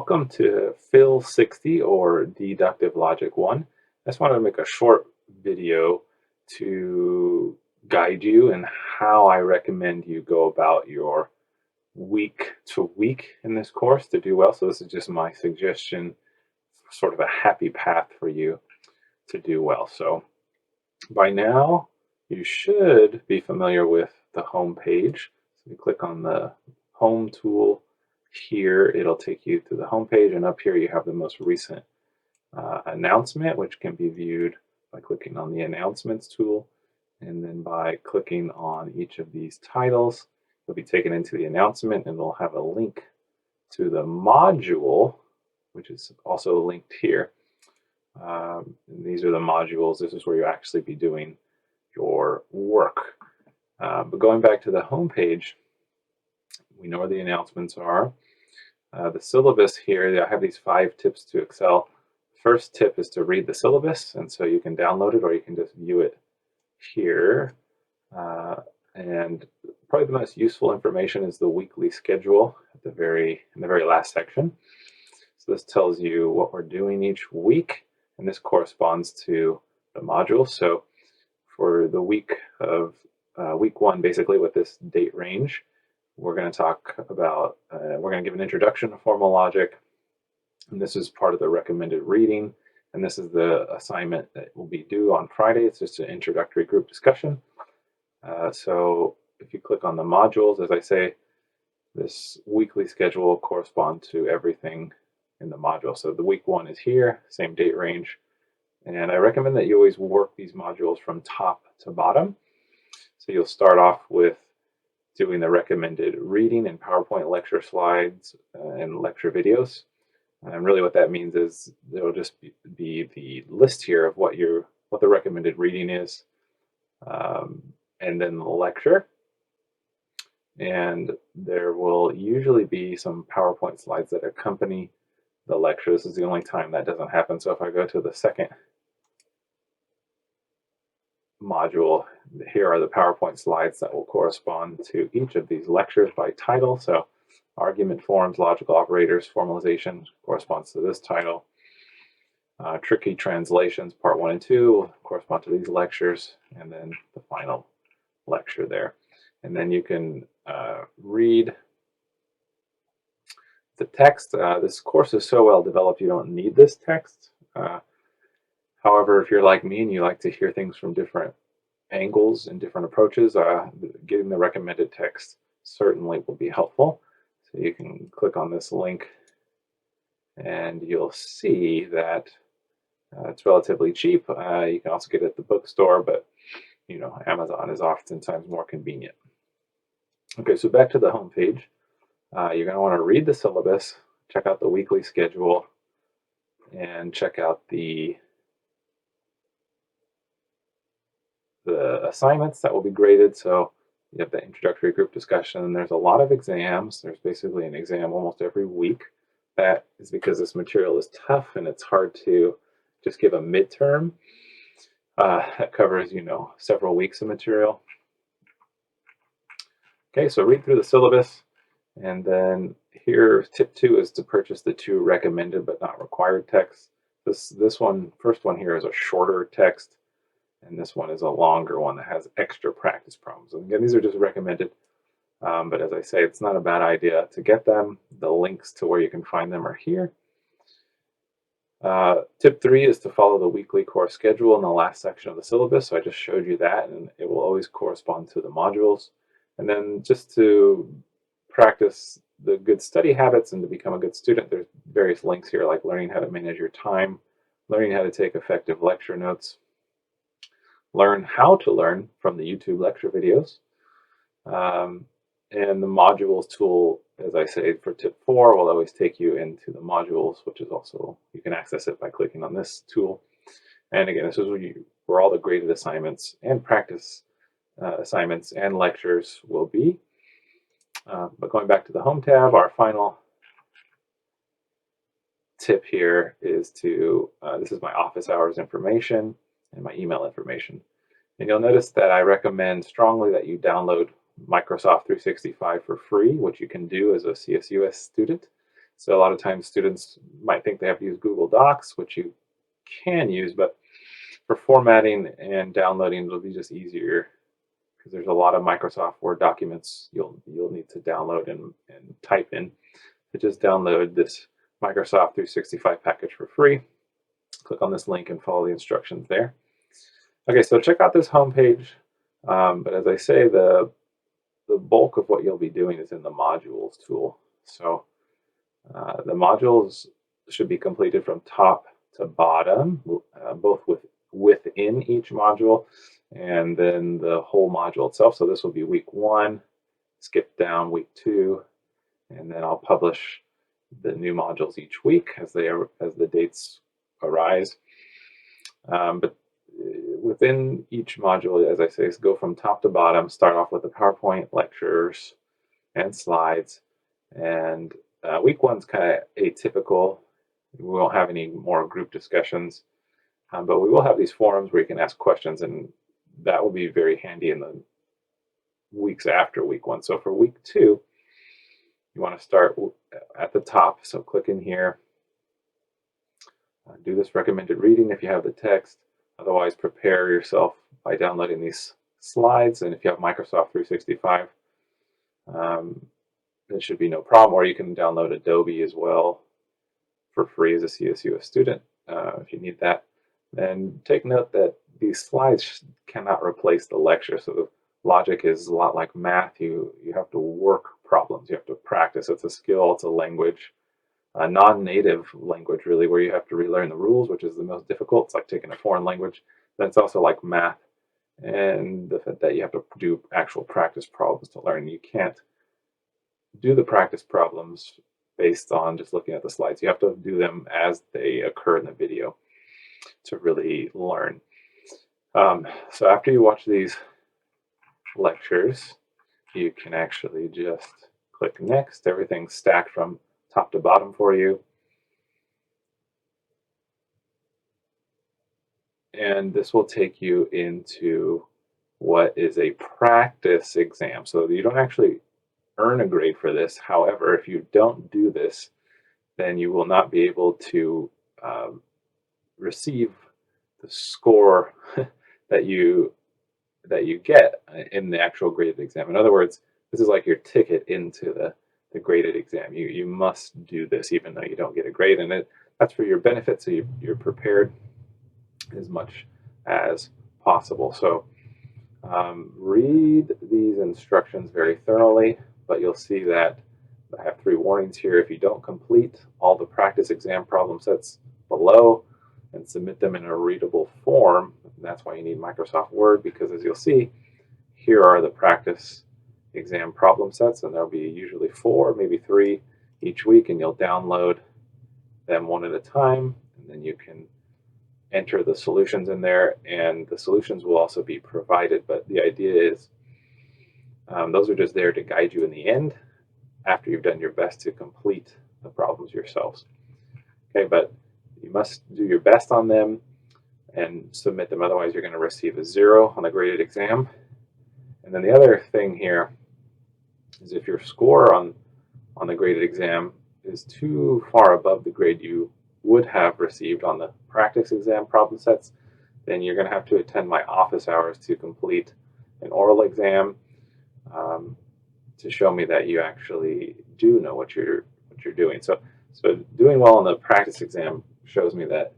Welcome to Phil 60 or Deductive Logic 1. I just wanted to make a short video to guide you in how I recommend you go about your week to week in this course to do well. So this is just my suggestion, sort of a happy path for you to do well. So by now, you should be familiar with the home page. So you click on the home tool here, it'll take you to the home page, and up here you have the most recent announcement, which can be viewed by clicking on the announcements tool, and then by clicking on each of these titles, you'll be taken into the announcement, and it'll have a link to the module, which is also linked here. These are the modules. This is where you actually be doing your work. But going back to the home page, we know where the announcements are. The syllabus here, I have these 5 tips to Excel. First tip is to read the syllabus, and so you can download it or you can just view it here. And probably the most useful information is the weekly schedule at in the very last section. So this tells you what we're doing each week, and this corresponds to the module. So for the week of week 1, basically with this date range, we're going to talk about, we're going to give an introduction to formal logic, and this is part of the recommended reading, and this is the assignment that will be due on Friday. It's just an introductory group discussion. So if you click on the modules, as I say, this weekly schedule will correspond to everything in the module. So the week 1 is here, same date range, and I recommend that you always work these modules from top to bottom. So you'll start off with doing the recommended reading in PowerPoint lecture slides and lecture videos. And really what that means is there'll just be the list here of what the recommended reading is, and then the lecture. And there will usually be some PowerPoint slides that accompany the lecture. This is the only time that doesn't happen. So if I go to the second module, here are the PowerPoint slides that will correspond to each of these lectures by title. So argument forms, logical operators, formalization corresponds to this title. Tricky translations, part 1 and 2 correspond to these lectures, and then the final lecture there. And then you can read the text. This course is so well developed you don't need this text. However, if you're like me and you like to hear things from different angles and different approaches, getting the recommended text certainly will be helpful. So you can click on this link and you'll see that it's relatively cheap. You can also get it at the bookstore, but you know, Amazon is oftentimes more convenient. Okay, so back to the home page. You're going to want to read the syllabus, check out the weekly schedule, and check out the assignments that will be graded. So you have the introductory group discussion, and there's a lot of exams. There's basically an exam almost every week. That is because this material is tough and it's hard to just give a midterm. That covers, you know, several weeks of material. Okay, so read through the syllabus, and then here, tip 2 is to purchase the 2 recommended but not required texts. This one, first one here, is a shorter text, and this one is a longer one that has extra practice problems. And again, these are just recommended, but as I say, it's not a bad idea to get them. The links to where you can find them are here. Tip 3 is to follow the weekly course schedule in the last section of the syllabus. So I just showed you that, and it will always correspond to the modules. And then just to practice the good study habits and to become a good student, there's various links here, like learning how to manage your time, learning how to take effective lecture notes, learn how to learn from the YouTube lecture videos, and the modules tool, as I say, for tip 4 will always take you into the modules, which is also, you can access it by clicking on this tool. And again, this is where all the graded assignments and practice assignments and lectures will be. But going back to the home tab, our final tip here is to, this is my office hours information and my email information. And you'll notice that I recommend strongly that you download Microsoft 365 for free, which you can do as a CSUS student. So a lot of times students might think they have to use Google Docs, which you can use, but for formatting and downloading, it'll be just easier because there's a lot of Microsoft Word documents you'll need to download and type in. To just download this Microsoft 365 package for free. Click on this link and follow the instructions there. Okay, so check out this homepage. But as I say, the bulk of what you'll be doing is in the modules tool. So the modules should be completed from top to bottom, both within each module and then the whole module itself. So this will be week 1, skip down week 2, and then I'll publish the new modules each week as the dates arise. But within each module, as I say, is go from top to bottom. Start off with the PowerPoint, lectures, and slides. And week 1's kind of atypical. We won't have any more group discussions, but we will have these forums where you can ask questions, and that will be very handy in the weeks after week 1. So for week 2, you want to start at the top. So click in here. Do this recommended reading if you have the text. Otherwise, prepare yourself by downloading these slides. And if you have Microsoft 365, it should be no problem. Or you can download Adobe as well for free as a CSUS student if you need that. And take note that these slides cannot replace the lecture. So logic is a lot like math. You have to work problems. You have to practice. It's a skill. It's a language. A non-native language, really, where you have to relearn the rules, which is the most difficult. It's like taking a foreign language. Then it's also like math, and the fact that you have to do actual practice problems to learn. You can't do the practice problems based on just looking at the slides. You have to do them as they occur in the video to really learn. So after you watch these lectures, you can actually just click next. Everything's stacked from top to bottom for you. And this will take you into what is a practice exam. So you don't actually earn a grade for this. However, if you don't do this, then you will not be able to receive the score that you get in the actual graded exam. In other words, this is like your ticket into the graded exam. You must do this even though you don't get a grade, and that's for your benefit, so you're prepared as much as possible. So read these instructions very thoroughly, but you'll see that I have 3 warnings here. If you don't complete all the practice exam problem sets below and submit them in a readable form, that's why you need Microsoft Word, because as you'll see, here are the practice exam problem sets, and there'll be usually 4, maybe 3 each week, and you'll download them one at a time, and then you can enter the solutions in there, and the solutions will also be provided. But the idea is those are just there to guide you in the end after you've done your best to complete the problems yourselves. Okay, but you must do your best on them and submit them, otherwise you're going to receive a 0 on the graded exam. And then the other thing here is if your score on the graded exam is too far above the grade you would have received on the practice exam problem sets, then you're going to have to attend my office hours to complete an oral exam to show me that you actually do know what you're doing. So doing well on the practice exam shows me that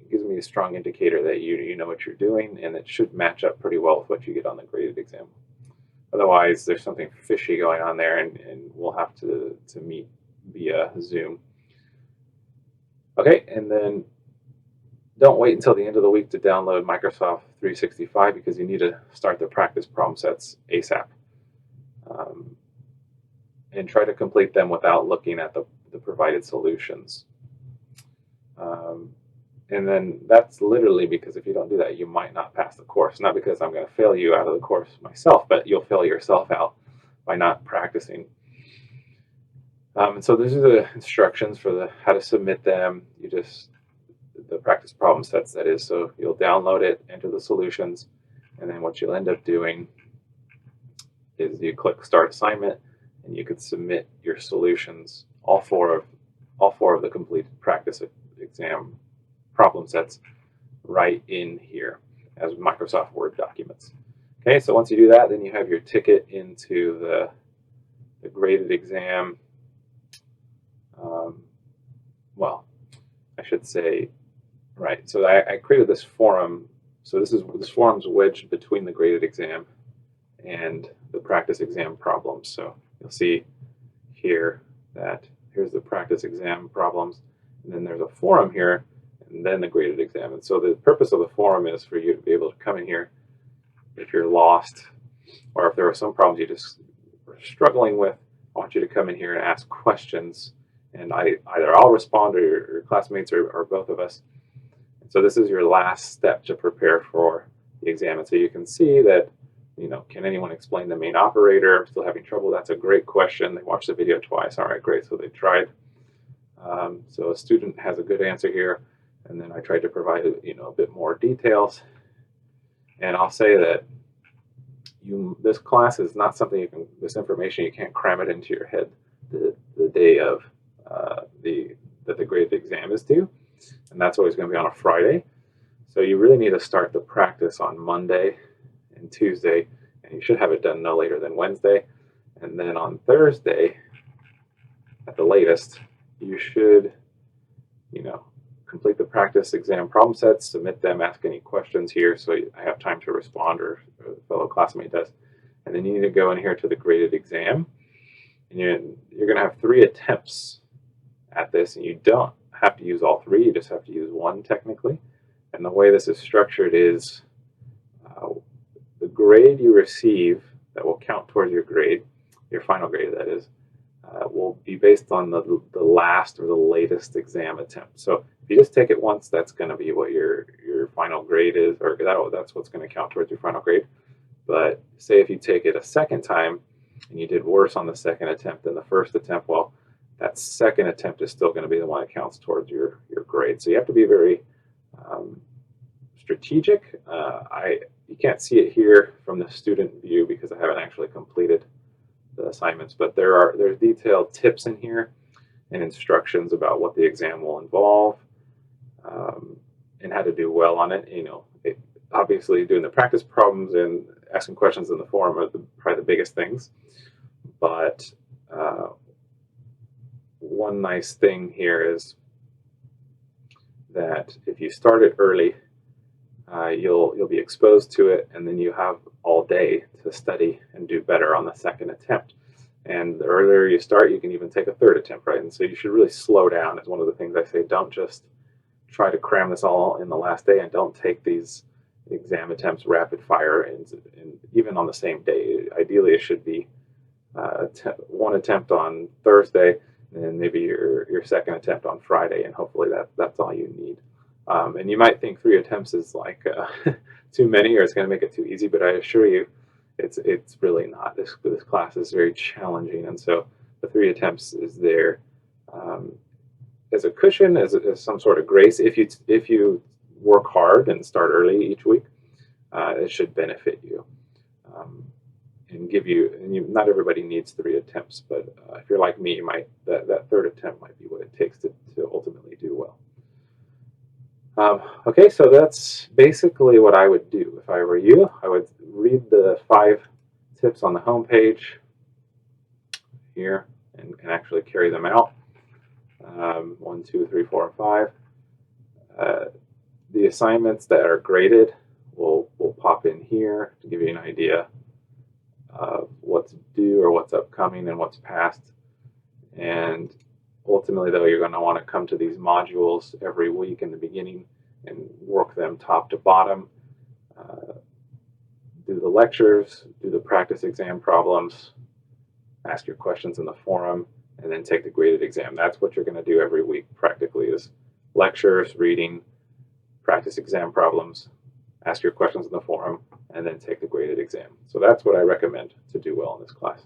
gives me a strong indicator that you know what you're doing, and it should match up pretty well with what you get on the graded exam. Otherwise, there's something fishy going on there, and we'll have to meet via Zoom. Okay, and then don't wait until the end of the week to download Microsoft 365 because you need to start the practice problem sets ASAP. And try to complete them without looking at the provided solutions. And then that's literally because if you don't do that, you might not pass the course. Not because I'm going to fail you out of the course myself, but you'll fail yourself out by not practicing. And so these are the instructions for how to submit them. The practice problem sets, that is. So you'll download it, enter the solutions, and then what you'll end up doing is you click Start Assignment, and you could submit your solutions all four of the completed practice exam problem sets right in here as Microsoft Word documents. Okay, so once you do that, then you have your ticket into the graded exam. Well, I should say, right, so I created this forum. So this forum's wedged between the graded exam and the practice exam problems. So you'll see here that here's the practice exam problems, and then there's a forum here, and then the graded exam. And so the purpose of the forum is for you to be able to come in here if you're lost, or if there are some problems you just are struggling with. I want you to come in here and ask questions, and either I'll respond or your classmates or both of us. And so this is your last step to prepare for the exam. And so you can see that, can anyone explain the main operator? I'm still having trouble. That's a great question. They watched the video twice. All right, great. So they tried. So a student has a good answer here, and then I tried to provide a bit more details. And I'll say that this class is not something this information, you can't cram it into your head the day of the graded exam is due, and that's always going to be on a Friday. So you really need to start the practice on Monday and Tuesday, and you should have it done no later than Wednesday. And then on Thursday, at the latest, you should, complete the practice exam problem sets, submit them, ask any questions here so I have time to respond, or a fellow classmate does. And then you need to go in here to the graded exam, and you're going to have 3 attempts at this, and you don't have to use all 3, you just have to use 1 technically. And the way this is structured is the grade you receive that will count towards your grade, your final grade that is, will be based on the last or the latest exam attempt. So if you just take it once, that's going to be what your final grade is, or that's what's going to count towards your final grade. But say if you take it a second time and you did worse on the second attempt than the first attempt, well, that second attempt is still going to be the one that counts towards your grade. So you have to be very strategic. You can't see it here from the student view because I haven't actually completed the assignments, but there's detailed tips in here and instructions about what the exam will involve, and how to do well on it. Obviously doing the practice problems and asking questions in the forum are probably the biggest things, but one nice thing here is that if you start it early, you'll be exposed to it, and then you have all day to study and do better on the second attempt. And the earlier you start, you can even take a third attempt, right? And so you should really slow down is one of the things I say. Don't just try to cram this all in the last day, and don't take these exam attempts rapid fire and even on the same day. Ideally, it should be 1 attempt on Thursday, and then maybe your second attempt on Friday, and hopefully that's all you need. And you might think 3 attempts is like too many, or it's going to make it too easy, but I assure you it's really not. This class is very challenging, and so the 3 attempts is there as a cushion, as some sort of grace. If you work hard and start early each week, it should benefit you and give you. And not everybody needs 3 attempts, but if you're like me, that third attempt might be what it takes to ultimately do well. Okay, so that's basically what I would do if I were you. I would read the 5 tips on the home page here and actually carry them out. 1, 2, 3, 4, and 5. The assignments that are graded will pop in here to give you an idea of what's due or what's upcoming and what's past. And ultimately, though, you're going to want to come to these modules every week in the beginning and work them top to bottom. Do the lectures, do the practice exam problems, ask your questions in the forum, and then take the graded exam. That's what you're going to do every week practically, is lectures, reading, practice exam problems, ask your questions in the forum, and then take the graded exam. So that's what I recommend to do well in this class.